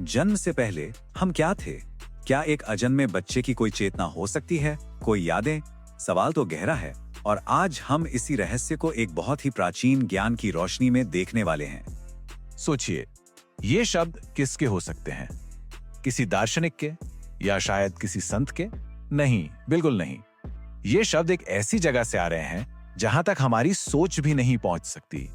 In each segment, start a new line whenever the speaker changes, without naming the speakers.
जन्म से पहले हम क्या थे? क्या एक अजन्मे बच्चे की कोई चेतना हो सकती है, कोई यादें? सवाल तो गहरा है और आज हम इसी रहस्य को एक बहुत ही प्राचीन ज्ञान की रोशनी में देखने वाले हैं।
सोचिए, ये शब्द किसके हो सकते हैं? किसी दार्शनिक के या शायद किसी संत के? नहीं, बिल्कुल नहीं। ये शब्द एक ऐसी जगह से आ रहे हैं जहां तक हमारी सोच भी नहीं पहुंच सकती।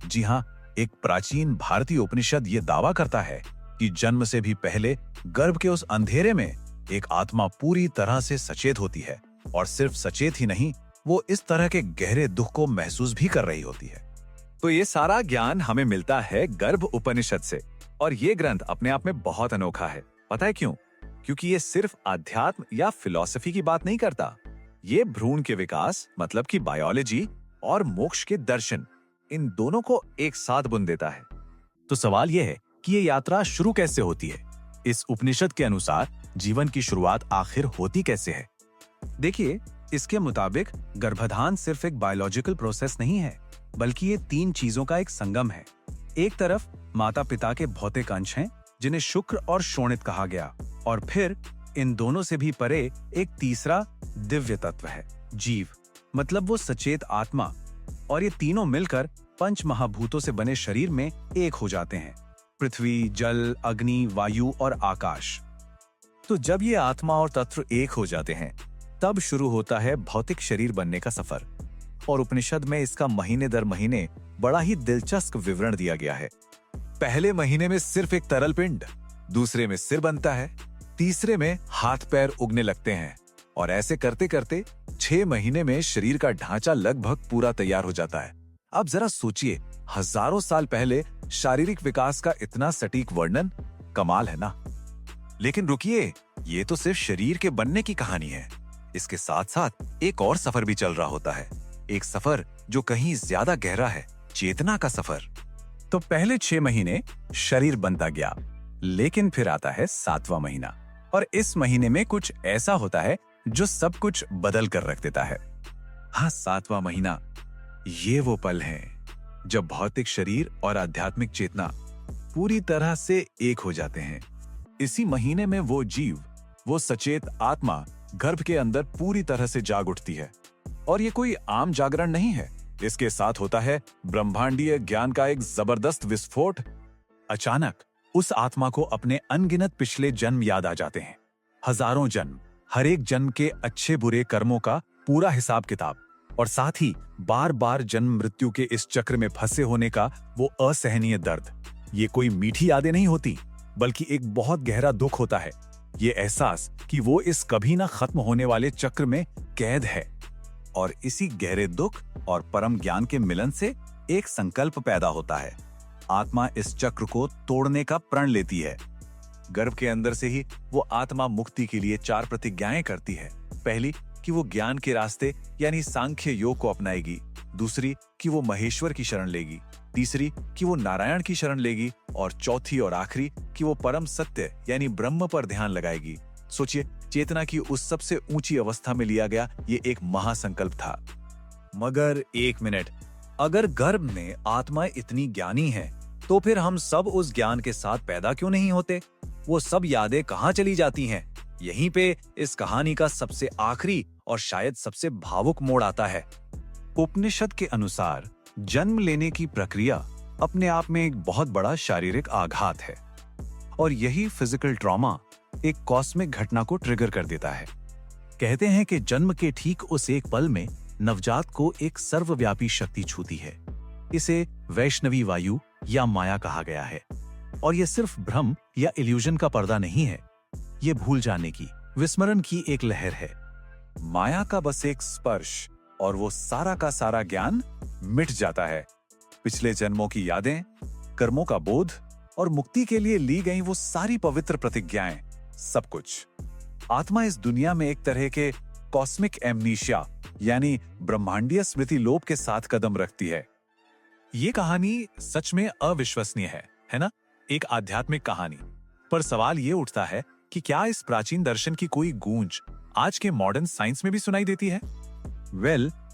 जी हां, एक प्राचीन भारतीय उपनिषद ये दावा करता है कि जन्म से भी पहले गर्भ के उस अंधेरे में एक आत्मा पूरी तरह से सचेत होती है, और सिर्फ सचेत ही नहीं, वो इस तरह के गहरे दुख को महसूस भी कर रही होती है।
तो ये सारा ज्ञान हमें मिलता है गर्भ उपनिषद से, और ये ग्रंथ अपने आप में बहुत अनोखा है। पता है क्यों? क्योंकि ये सिर्फ अध्यात्म या फिलॉसफी की बात नहीं करता। ये भ्रूण के विकास, मतलब कि बायोलॉजी, और मोक्ष के दर्शन, इन दोनों को एक साथ बुन देता है।
तो सवाल यह है कि ये यात्रा शुरू कैसे होती है? इस उपनिषद के अनुसार जीवन की शुरुआत आखिर होती कैसे है?
देखिए, इसके मुताबिक गर्भाधान सिर्फ एक बायोलॉजिकल प्रोसेस नहीं है, बल्कि ये 3 चीजों का एक संगम है। एक तरफ माता पिता के भौतिक अंश हैं, जिन्हें शुक्र और शोणित कहा गया, और फिर इन दोनों से भी परे एक तीसरा दिव्य तत्व है, जीव, मतलब वो सचेत आत्मा। और ये तीनों मिलकर 5 महाभूतों से बने शरीर में एक हो जाते हैं: पृथ्वी, जल, अग्नि, वायु और आकाश।
तो जब ये आत्मा और तत्व एक हो जाते हैं, तब शुरू होता है भौतिक शरीर बनने का सफर। और उपनिषद में इसका महीने दर महीने बड़ा ही दिलचस्प विवरण दिया गया है। पहले महीने में सिर्फ एक तरल पिंड, दूसरे में सिर बनता है, तीसरे में हाथ पैर उगने लगते हैं, और ऐसे करते करते 6 महीने में शरीर का ढांचा लगभग पूरा तैयार हो जाता है। अब जरा सोचिए, हजारों साल पहले शारीरिक विकास का इतना सटीक वर्णन, कमाल है ना? लेकिन रुकिए, ये तो सिर्फ शरीर के बनने की कहानी है। इसके साथ साथ एक और सफर भी चल रहा होता है, एक सफर जो कहीं ज्यादा गहरा है, चेतना का सफर।
तो पहले 6 महीने शरीर बनता गया, लेकिन फिर आता है 7वां महीना, और इस महीने में कुछ ऐसा होता है जो सब कुछ बदल कर रख देता है। हाँ, 7वां महीना, ये वो पल है जब भौतिक शरीर और आध्यात्मिक चेतना पूरी तरह से एक हो जाते हैं। इसी महीने में वो जीव, वो सचेत आत्मा गर्भ के अंदर पूरी तरह से जाग उठती है। और ये कोई आम जागरण नहीं है, इसके साथ होता है ब्रह्मांडीय ज्ञान का एक जबरदस्त विस्फोट। अचानक उस आत्मा को अपने अनगिनत पिछले जन्म याद आ जाते हैं, हजारों जन्म, हर एक जन्म के अच्छे बुरे कर्मों का पूरा हिसाब किताब, और साथ ही बार बार जन्म मृत्यु के इस चक्र में फंसे होने का वो असहनीय दर्द। ये कोई मीठी यादें नहीं होती, बल्कि एक बहुत गहरा दुख होता है। ये एहसास कि वो इस कभी ना खत्म होने वाले चक्र में कैद है। और इसी गहरे दुख और परम ज्ञान के मिलन से एक संकल्प पैदा होता है। आत्मा इस चक्र को तोड़ने का प्रण लेती है। गर्भ के अंदर से ही वो आत्मा मुक्ति के लिए 4 प्रतिज्ञाएं करती है। पहली, कि वो ज्ञान के रास्ते यानी सांख्य योग को अपनाएगी। दूसरी, कि वो महेश्वर की शरण लेगी। तीसरी, कि वो नारायण की शरण लेगी। और चौथी और आखिरी, कि वो परम सत्य यानी ब्रह्म पर ध्यान लगाएगी। सोचिए, चेतना की उस सबसे ऊंची अवस्था में लिया गया ये एक महासंकल्प था। मगर एक मिनट, अगर गर्भ में आत्मा इतनी ज्ञानी है, तो फिर हम सब उस ज्ञान के साथ पैदा क्यों नहीं होते? वो सब यादें कहाँ चली जाती हैं? यहीं पे इस कहानी का सबसे आखिरी और शायद सबसे भावुक मोड़ आता है। उपनिषद के अनुसार जन्म लेने की प्रक्रिया अपने आप में एक बहुत बड़ा शारीरिक आघात है, और यही फिजिकल ट्रॉमा एक कॉस्मिक घटना को ट्रिगर कर देता है। कहते हैं कि जन्म के ठीक उस एक पल में नवजात को एक सर्वव्यापी शक्ति छूती है। इसे वैष्णवी वायु या माया कहा गया है। और यह सिर्फ भ्रम या इल्यूजन का पर्दा नहीं है, ये भूल जाने की, विस्मरण की एक लहर है। माया का बस एक स्पर्श और वो सारा का सारा ज्ञान मिट जाता है। पिछले जन्मों की यादें, कर्मों का बोध, और मुक्ति के लिए ली गई वो सारी पवित्र प्रतिज्ञाएं, सब कुछ। आत्मा इस दुनिया में एक तरह के कॉस्मिक एमनीशिया यानी ब्रह्मांडीय स्मृति लोप के साथ कदम रखती है। ये कहानी सच में अविश्वसनीय है ना? एक आध्यात्मिक कहानी। पर सवाल ये उठता है कि क्या इस प्राचीन दर्शन की कोई गूंज आज के मॉडर्न साइंस में भी सुनाई देती है?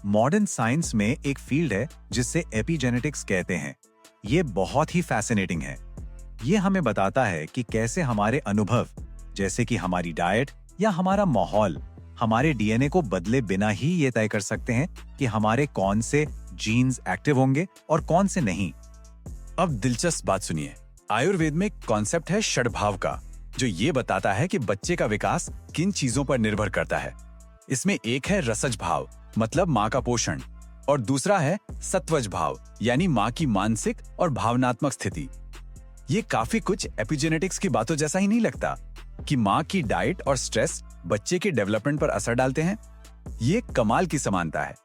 मॉडर्न साइंस में एक फील्ड है जिसे एपिजेनेटिक्स कहते हैं। ये बहुत ही फैसिनेटिंग है।
ये हमें बताता है कि कैसे हमारे अनुभव, जैसे कि हमारी डाइट या हमारा माहौल, हमारे डीएनए को बदले बिना ही ये तय कर सकते हैं कि हमारे कौन से जीन्स एक्टिव होंगे और कौन से नहीं।
अब दिलचस्प बात सुनिए। आयुर्वेद में एक कॉन्सेप्ट है षड्भाव का, जो ये बताता है कि बच्चे का विकास किन चीजों पर निर्भर करता है। इसमें एक है रसज भाव, मतलब माँ का पोषण, और दूसरा है सत्वज भाव, यानी माँ की मानसिक और भावनात्मक स्थिति। ये काफी कुछ एपिजेनेटिक्स की बातों जैसा ही नहीं लगता कि माँ की डाइट और स्ट्रेस बच्चे के डेवलपमेंट पर असर डालते हैं। ये कमाल की समानता है।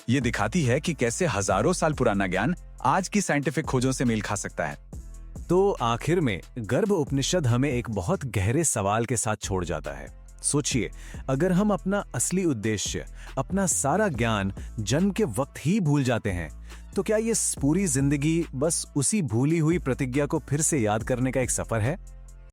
ये दिखाती है कि कैसे हजारों साल पुराना ज्ञान आज की साइंटिफिक खोजों से मेल खा सकता है।
तो आखिर में गर्भ उपनिषद हमें एक बहुत गहरे सवाल के साथ छोड़ जाता है। सोचिए, अगर हम अपना असली उद्देश्य, अपना सारा ज्ञान जन्म के वक्त ही भूल जाते हैं, तो क्या ये पूरी जिंदगी बस उसी भूली हुई प्रतिज्ञा को फिर से याद करने का एक सफर है?